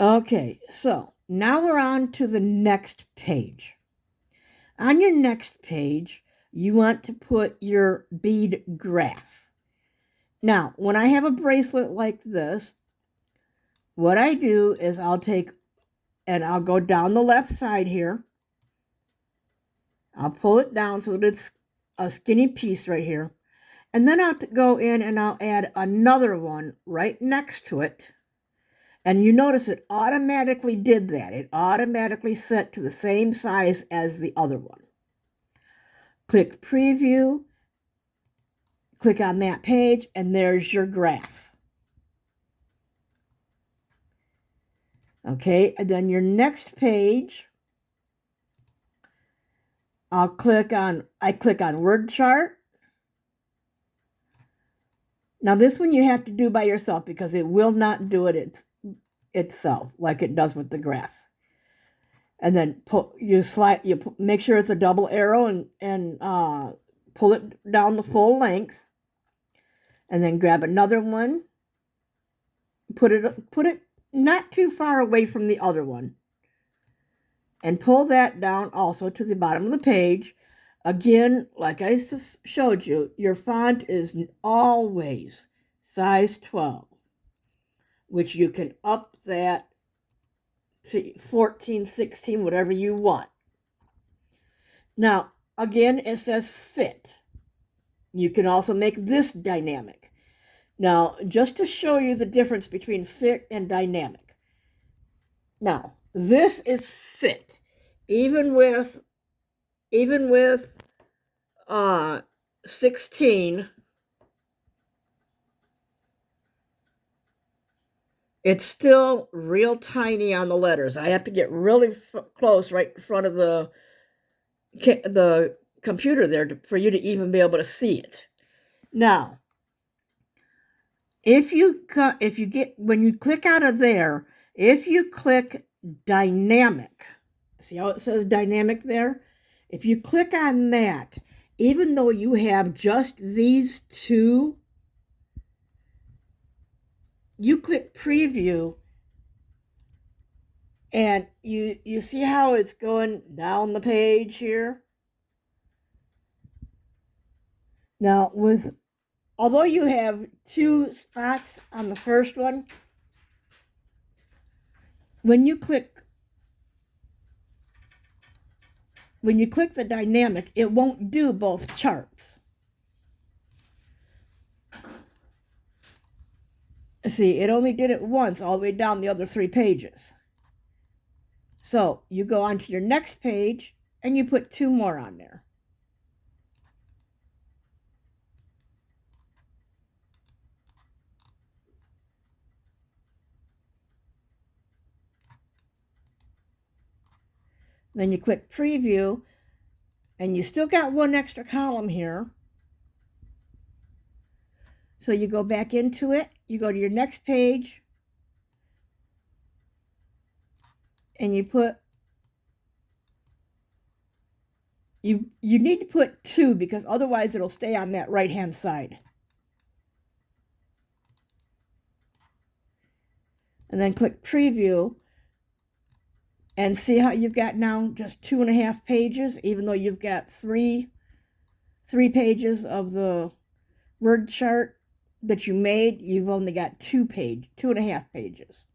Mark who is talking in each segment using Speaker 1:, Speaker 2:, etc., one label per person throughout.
Speaker 1: Okay, so now we're on to the next page. On your next page, you want to put your bead graph. Now, when I have a bracelet like this, what I do is I'll take and I'll go down the left side here. I'll pull it down so that it's a skinny piece right here. And then I'll go in and I'll add another one right next to it. And you notice it automatically did that. It automatically set to the same size as the other one. Click Preview, click on that page, and there's your graph. Okay, and then your next page, I click on Word Chart. Now this one you have to do by yourself because it will not do it itself like it does with the graph. And then make sure it's a double arrow and pull it down the full length. And then grab another one. Put it not too far away from the other one. And pull that down also to the bottom of the page. Again, like I just showed you, your font is always size 12, which you can up that to 14, 16, whatever you want. Now, again, it says fit. You can also make this dynamic. Now, just to show you the difference between fit and dynamic. Now, this is fit, even with 16. It's still real tiny on the letters. I have to get really close right in front of the computer there for you to even be able to see it. Now, when you click out of there, if you click dynamic, see how it says dynamic there? If you click on that, even though you have just these two, you click preview and you see how it's going down the page here? Now, although you have two spots on the first one, when you click the dynamic, it won't do both charts. See, it only did it once all the way down the other 3 pages. So you go on to your next page and you put 2 more on there. Then you click preview and you still got 1 extra column here. So you go back into it, you go to your next page, and you put, you need to put 2 because otherwise it'll stay on that right-hand side. And then click preview and see how you've got now just 2.5 pages, even though you've got 3 pages of the word chart that you made, you've only got 2.5 pages.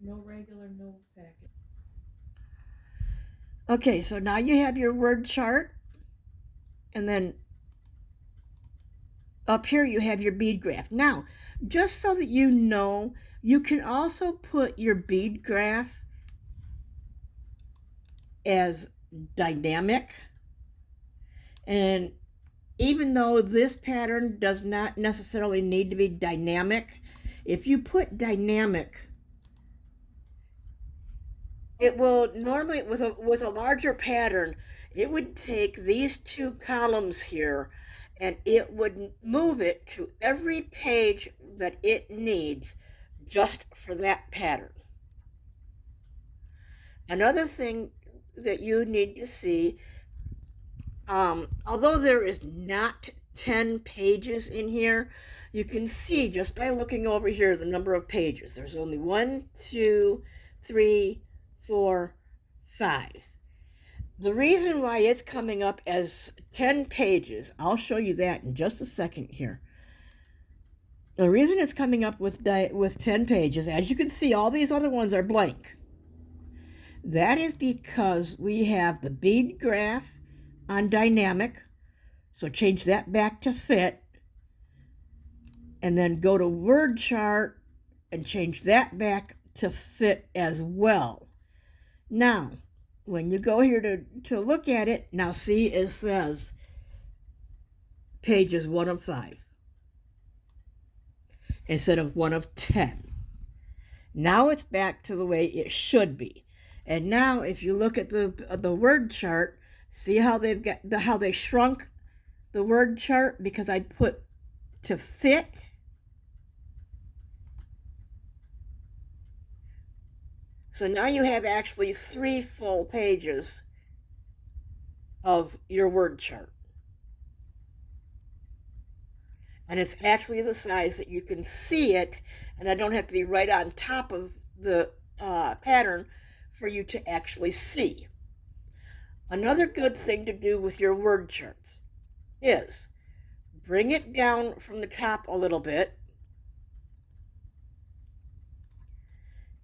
Speaker 2: No regular, no packet.
Speaker 1: Okay, so now you have your word chart, and then up here you have your bead graph. Now, just so that you know, you can also put your bead graph as dynamic. And even though this pattern does not necessarily need to be dynamic, if you put dynamic, it will normally, with a larger pattern, it would take these 2 columns here and it would move it to every page that it needs just for that pattern. Another thing that you need to see, although there is not 10 pages in here, you can see just by looking over here the number of pages. There's only 1, 2, 3, 4, 5. The reason why it's coming up as 10 pages, I'll show you that in just a second here. The reason it's coming up with 10 pages, as you can see, all these other ones are blank. That is because we have the bead graph on dynamic, so change that back to fit, and then go to word chart and change that back to fit as well. Now, when you go here to look at it, now see it says pages 1 of 5 instead of 1 of 10. Now it's back to the way it should be. And now if you look at the word chart, see how how they shrunk the word chart because I put to fit. So now you have actually 3 full pages of your word chart. And it's actually the size that you can see it, and I don't have to be right on top of the pattern for you to actually see. Another good thing to do with your word charts is bring it down from the top a little bit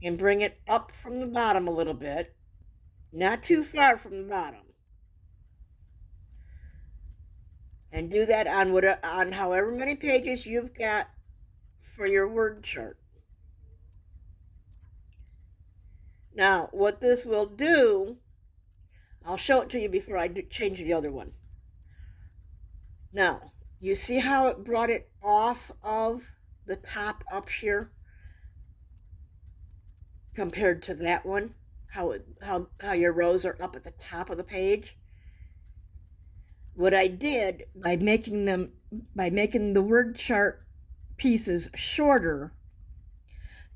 Speaker 1: and bring it up from the bottom a little bit, not too far from the bottom. And do that on however many pages you've got for your word chart. Now, what this will do, I'll show it to you before I change the other one. Now, you see how it brought it off of the top up here compared to that one? How your rows are up at the top of the page? What I did by making the word chart pieces shorter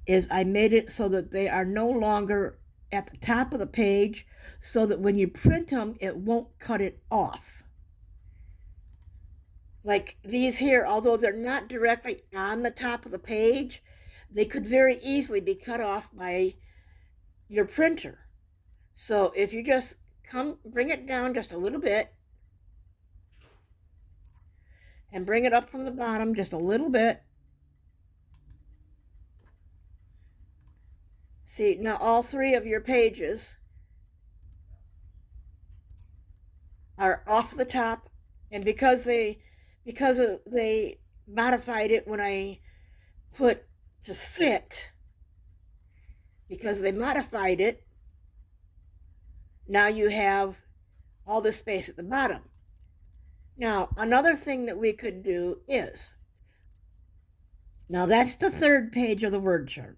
Speaker 1: is I made it so that they are no longer at the top of the page, so that when you print them, it won't cut it off. Like these here, although they're not directly on the top of the page, they could very easily be cut off by your printer. So if you just bring it down just a little bit, and bring it up from the bottom just a little bit. See, now all 3 of your pages are off the top, and because they modified it when I put to fit, because they modified it, now you have all the space at the bottom. Now, another thing that we could do is, now that's the 3rd page of the word chart.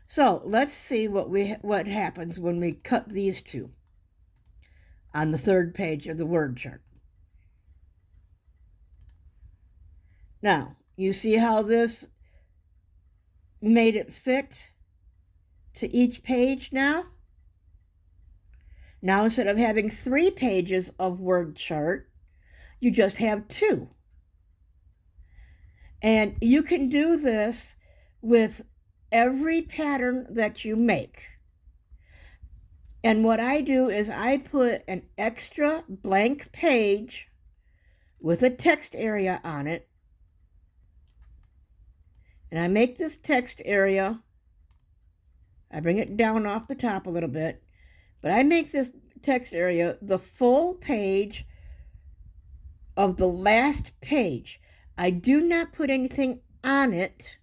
Speaker 1: So let's see what happens when we cut these 2 on the 3rd page of the word chart. Now, you see how this made it fit to each page now? Now, instead of having 3 pages of word chart, you just have 2. And you can do this with every pattern that you make. And what I do is I put an extra blank page with a text area on it. And I make this text area, I bring it down off the top a little bit, but I make this text area the full page of the last page. I do not put anything on it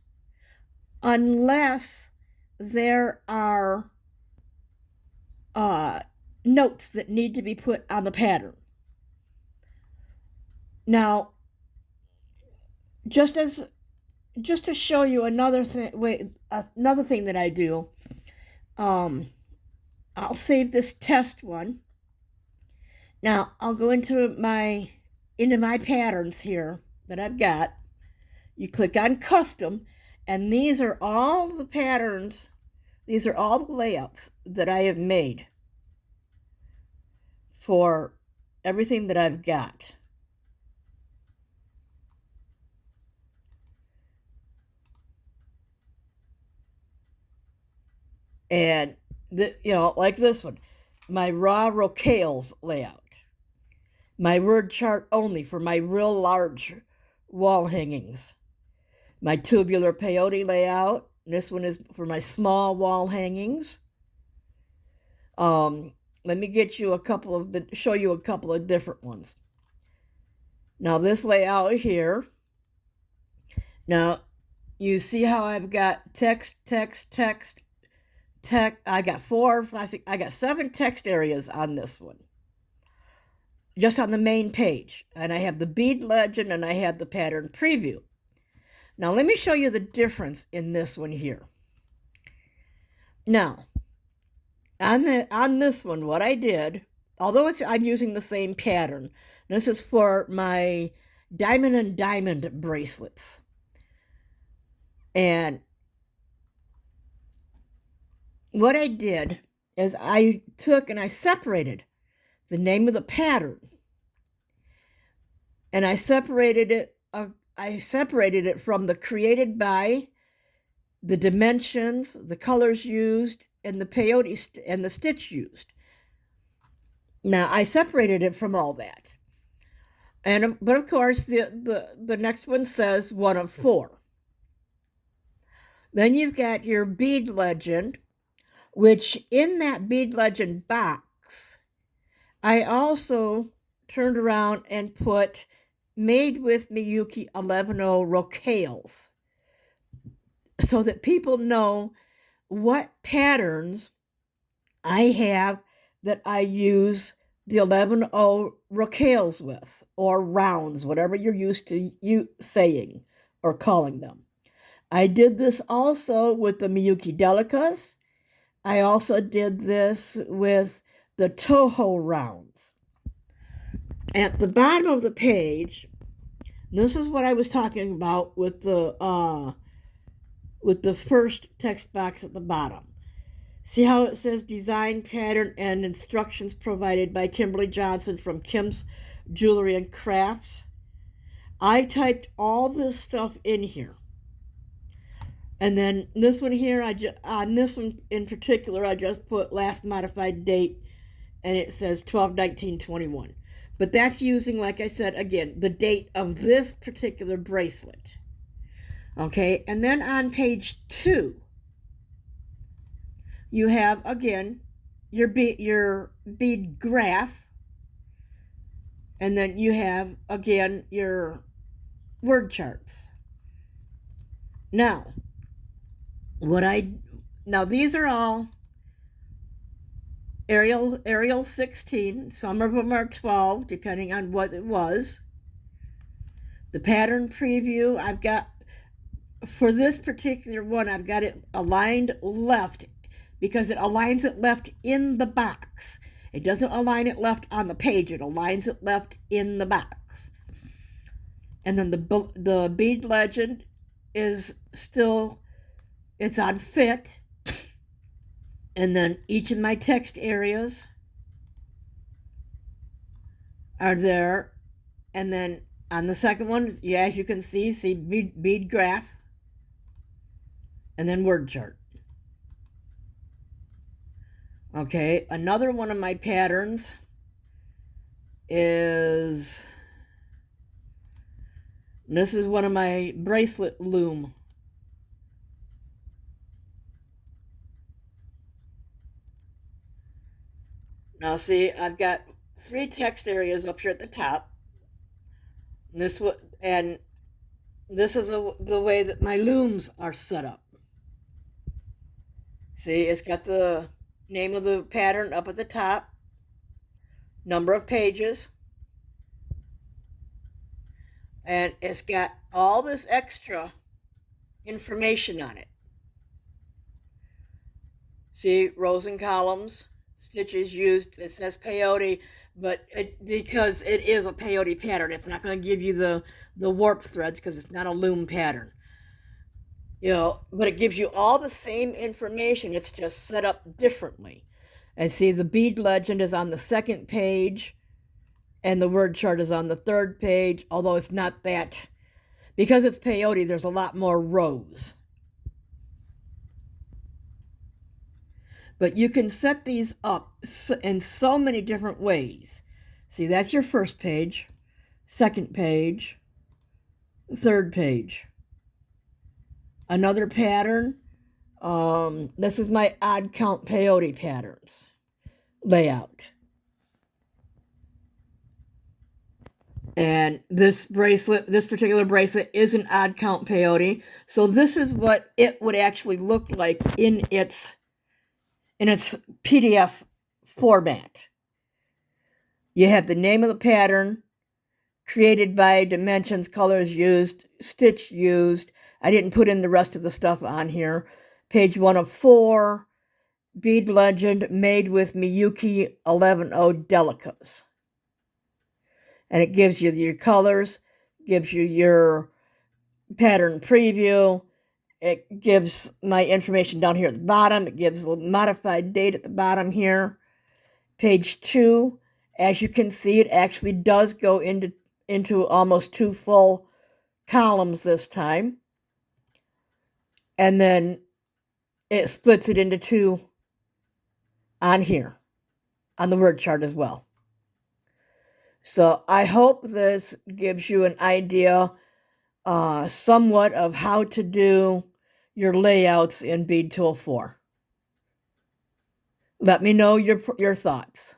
Speaker 1: unless there are notes that need to be put on the pattern. Now, just to show you another thing that I do, I'll save this test one. Now I'll go into my patterns here that I've got. You click on custom, and these are all the patterns, these are all the layouts that I have made for everything that I've got. And, like this one, my raw Rocales layout. My word chart only for my real large wall hangings. My tubular peyote layout. This one is for my small wall hangings. Let me get you show you a couple of different ones. Now this layout here. Now you see how I've got text. I got 4, 5, 6, I got 7 text areas on this one. Just on the main page. And I have the bead legend and I have the pattern preview. Now let me show you the difference in this one here. Now, on this one, what I did, although I'm using the same pattern, this is for my diamond and diamond bracelets. And what I did is I took and I separated the name of the pattern. And I separated it from the created by, the dimensions, the colors used, and the peyote and the stitch used. Now I separated it from all that. But of course the next one says 1 of 4. Then you've got your bead legend, which in that bead legend box, I also turned around and put made with Miyuki 11 Rocales, so that people know what patterns I have that I use the 11 Rocales with, or rounds, whatever you're used to saying or calling them. I did this also with the Miyuki Delicas. I also did this with the Toho rounds. At the bottom of the page, this is what I was talking about with the first text box at the bottom. See how it says design, pattern, and instructions provided by Kimberly Johnson from Kim's Jewelry and Crafts? I typed all this stuff in here. And then this one here, on this one in particular, I just put last modified date, and it says 12/19/21. But that's using, like I said, again, the date of this particular bracelet. Okay, and then on page 2, you have, again, your bead graph, and then you have, again, your word charts. Now, these are all Arial 16. Some of them are 12, depending on what it was. The pattern preview, I've got, for this particular one, I've got it aligned left because it aligns it left in the box. It doesn't align it left on the page. It aligns it left in the box. And then the bead legend is still, it's on fit. And then each of my text areas are there. And then on the second one, yeah, as you can see bead graph, and then word chart. Okay, another one of my patterns is, this is one of my bracelet loom. Now see, I've got 3 text areas up here at the top. And this is the way that my looms are set up. See, it's got the name of the pattern up at the top, number of pages, and it's got all this extra information on it. See, rows and columns, stitches used, it says peyote, but because it is a peyote pattern, it's not going to give you the warp threads because it's not a loom pattern. But it gives you all the same information. It's just set up differently. And see, the bead legend is on the 2nd page, and the word chart is on the 3rd page, although it's not that. Because it's peyote, there's a lot more rows. But you can set these up in so many different ways. See, that's your first page, second page, third page. Another pattern. This is my odd count peyote patterns layout. And this particular bracelet is an odd count peyote. So this is what it would actually look like in its PDF format. You have the name of the pattern, created by, dimensions, colors used, stitch used. I didn't put in the rest of the stuff on here. Page 1 of 4, bead legend made with Miyuki 11O Delicas. And it gives you your colors, gives you your pattern preview. It gives my information down here at the bottom. It gives a modified date at the bottom here. Page 2, as you can see, it actually does go into almost 2 full columns this time. And then it splits it into 2 on here, on the word chart as well. So I hope this gives you an idea somewhat of how to do your layouts in Bead Tool 4. Let me know your thoughts.